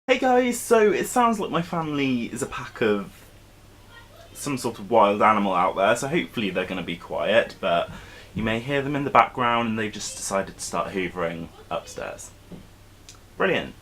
Hey guys, so it sounds like my family is a pack of some sort of wild animal out there, so hopefully they're going to be quiet, but you may hear them in the background and they've just decided to start hoovering upstairs. Brilliant.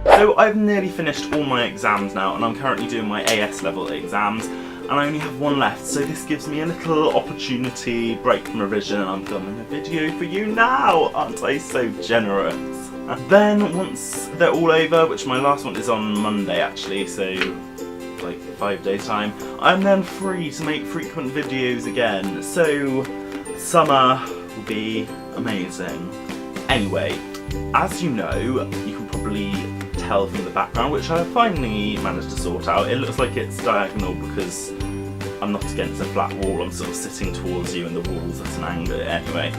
So I've nearly finished all my exams now and I'm currently doing my AS level exams. And I only have one left, so this gives me a little opportunity, break from revision, and I'm filming a video for you now! Aren't I so generous? And then, once they're all over, which my last one is on Monday actually, so like 5 days time, I'm then free to make frequent videos again, so summer will be amazing. Anyway, as you know, you can probably tell from the background, which I finally managed to sort out. It looks like it's diagonal because I'm not against a flat wall, I'm sort of sitting towards you and the wall's at an angle. Anyway,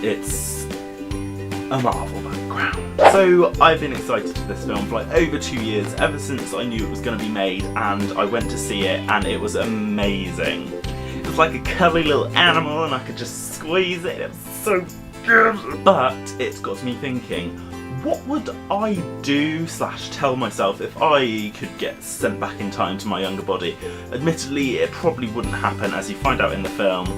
it's a Marvel background. So I've been excited for this film for like over 2 years, ever since I knew it was going to be made, and I went to see it and it was amazing. It was like a cuddly little animal and I could just squeeze it, it was so good. But it's got me thinking, what would I do / tell myself if I could get sent back in time to my younger body? Admittedly, it probably wouldn't happen. As you find out in the film,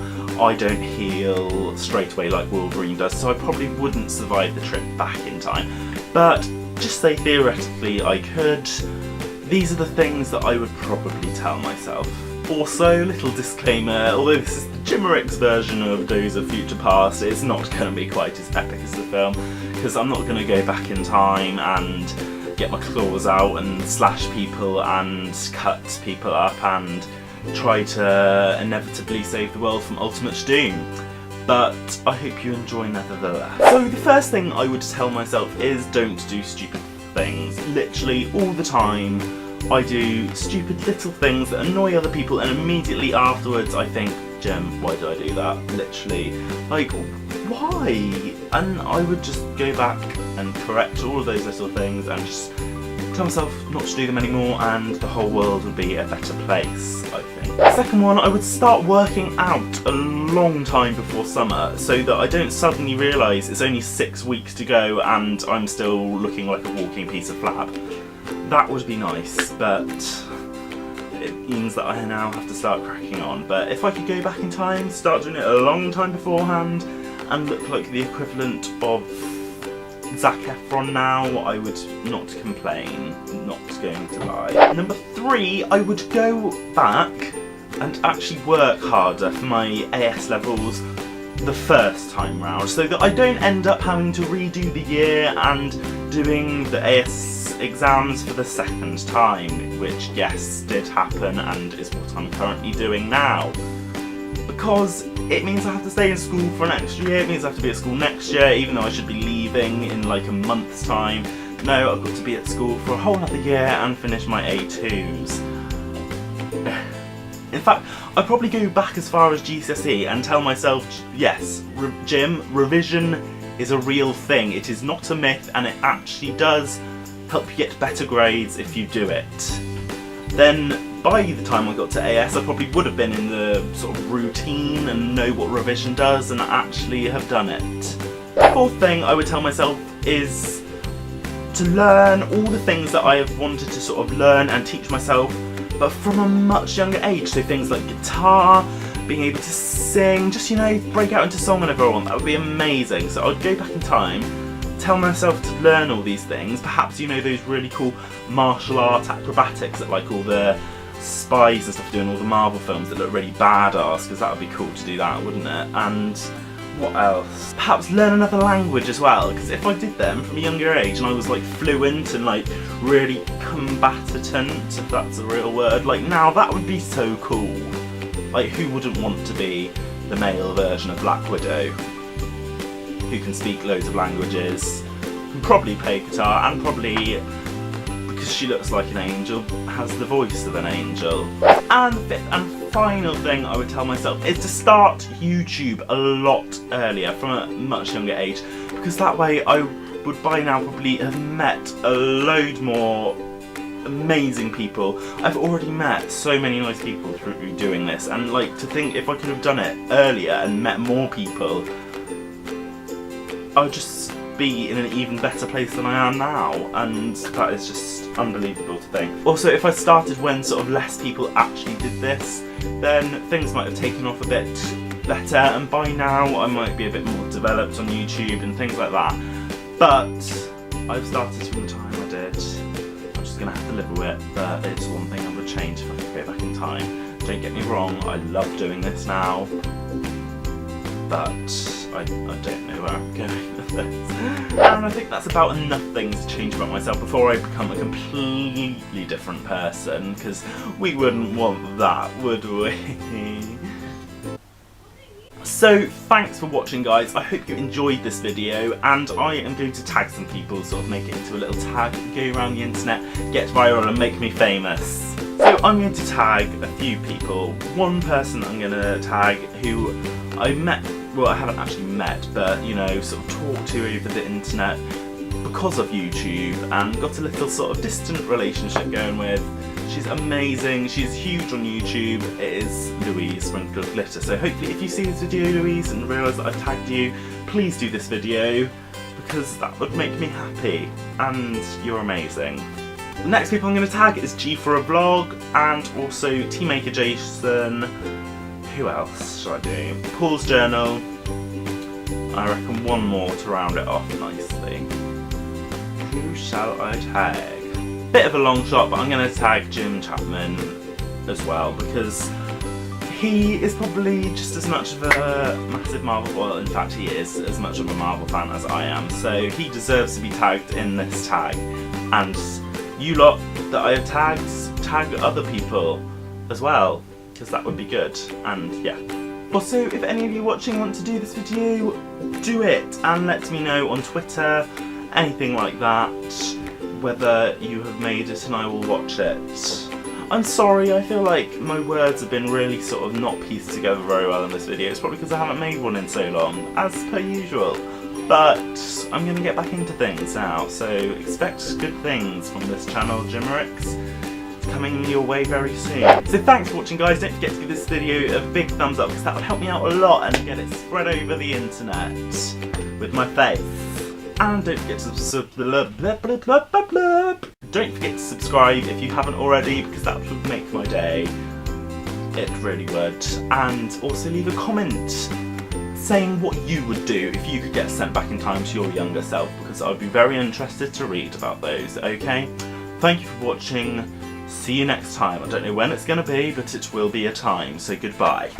I don't heal straight away like Wolverine does, so I probably wouldn't survive the trip back in time. But just say theoretically I could, these are the things that I would probably tell myself. Also, little disclaimer, although this is the jimmericks version of Days of Future Past, it's not going to be quite as epic as the film, because I'm not going to go back in time and get my claws out and slash people and cut people up and try to inevitably save the world from ultimate doom. But I hope you enjoy nevertheless. So the first thing I would tell myself is don't do stupid things. Literally all the time I do stupid little things that annoy other people, and immediately afterwards I think, Jim, why did I do that? Literally, like, why? And I would just go back and correct all of those little things and just tell myself not to do them anymore, and the whole world would be a better place, I think. The second one, I would start working out a long time before summer so that I don't suddenly realise it's only 6 weeks to go and I'm still looking like a walking piece of flab. That would be nice, but it means that I now have to start cracking on. But if I could go back in time, start doing it a long time beforehand, and look like the equivalent of Zac Efron now, I would not complain, not going to lie. Number 3, I would go back and actually work harder for my AS levels the first time round, so that I don't end up having to redo the year and doing the AS exams for the second time, which yes, did happen and is what I'm currently doing now. Because it means I have to stay in school for an extra year, it means I have to be at school next year, even though I should be leaving in like a month's time. No, I've got to be at school for a whole other year and finish my A2s. In fact, I'd probably go back as far as GCSE and tell myself, yes, Jim, revision is a real thing. It is not a myth, and it actually does help you get better grades if you do it. Then, by the time I got to AS, I probably would have been in the sort of routine and know what revision does and actually have done it. The fourth thing I would tell myself is to learn all the things that I have wanted to sort of learn and teach myself, but from a much younger age. So things like guitar, being able to sing, just, you know, break out into song whenever I want. That would be amazing. So I'd go back in time, tell myself to learn all these things. Perhaps, you know, those really cool martial art acrobatics that like all the spies and stuff doing all the Marvel films that look really badass, because that would be cool to do that, wouldn't it? And what else? Perhaps learn another language as well, because if I did them from a younger age and I was like fluent and like really combatant, if that's a real word, like now that would be so cool. Like, who wouldn't want to be the male version of Black Widow, who can speak loads of languages, can probably play guitar, and probably, because she looks like an angel, has the voice of an angel. And the fifth and final thing I would tell myself is to start YouTube a lot earlier, from a much younger age, because that way I would by now probably have met a load more amazing people. I've already met so many nice people through doing this, and like, to think if I could have done it earlier and met more people, I'll just be in an even better place than I am now, and that is just unbelievable to think. Also, if I started when sort of less people actually did this, then things might have taken off a bit better, and by now I might be a bit more developed on YouTube and things like that. But I've started from the time I did. I'm just gonna have to live with it, but it's one thing I would change if I could go back in time. Don't get me wrong, I love doing this now, but I don't know where I'm going with this. And I think that's about enough things to change about myself before I become a completely different person, because we wouldn't want that, would we? So thanks for watching, guys. I hope you enjoyed this video, and I am going to tag some people, sort of make it into a little tag, go around the internet, get viral and make me famous. So I'm going to tag a few people. One person I'm going to tag who I met, well, I haven't actually met, but you know, sort of talked to over the internet because of YouTube, and got a little sort of distant relationship going with. She's amazing, she's huge on YouTube. It is Louise from Good Glitter. So hopefully if you see this video, Louise, and realise that I've tagged you, please do this video, because that would make me happy, and you're amazing. The next people I'm going to tag is G for a Vlog, and also Teammaker Jason. Who else should I do? Paul's Journal. I reckon one more to round it off nicely. Who shall I tag? Bit of a long shot, but I'm going to tag Jim Chapman as well, because he is probably just as much of a massive Marvel, well in fact he is as much of a Marvel fan as I am, so he deserves to be tagged in this tag. And you lot that I have tagged, tag other people as well, because that would be good, and yeah. Also, if any of you watching want to do this video, do it, and let me know on Twitter, anything like that, whether you have made it and I will watch it. I'm sorry, I feel like my words have been really sort of not pieced together very well in this video. It's probably because I haven't made one in so long, as per usual. But I'm going to get back into things now, so expect good things from this channel, Jimmericks. It's coming your way very soon. So thanks for watching, guys. Don't forget to give this video a big thumbs up, because that would help me out a lot and get it spread over the internet with my face. And don't forget to subscribe if you haven't already, because that would make my day. It really would. And also leave a comment saying what you would do if you could get sent back in time to your younger self, because I'd be very interested to read about those, okay? Thank you for watching. See you next time. I don't know when it's going to be, but it will be a time, so goodbye.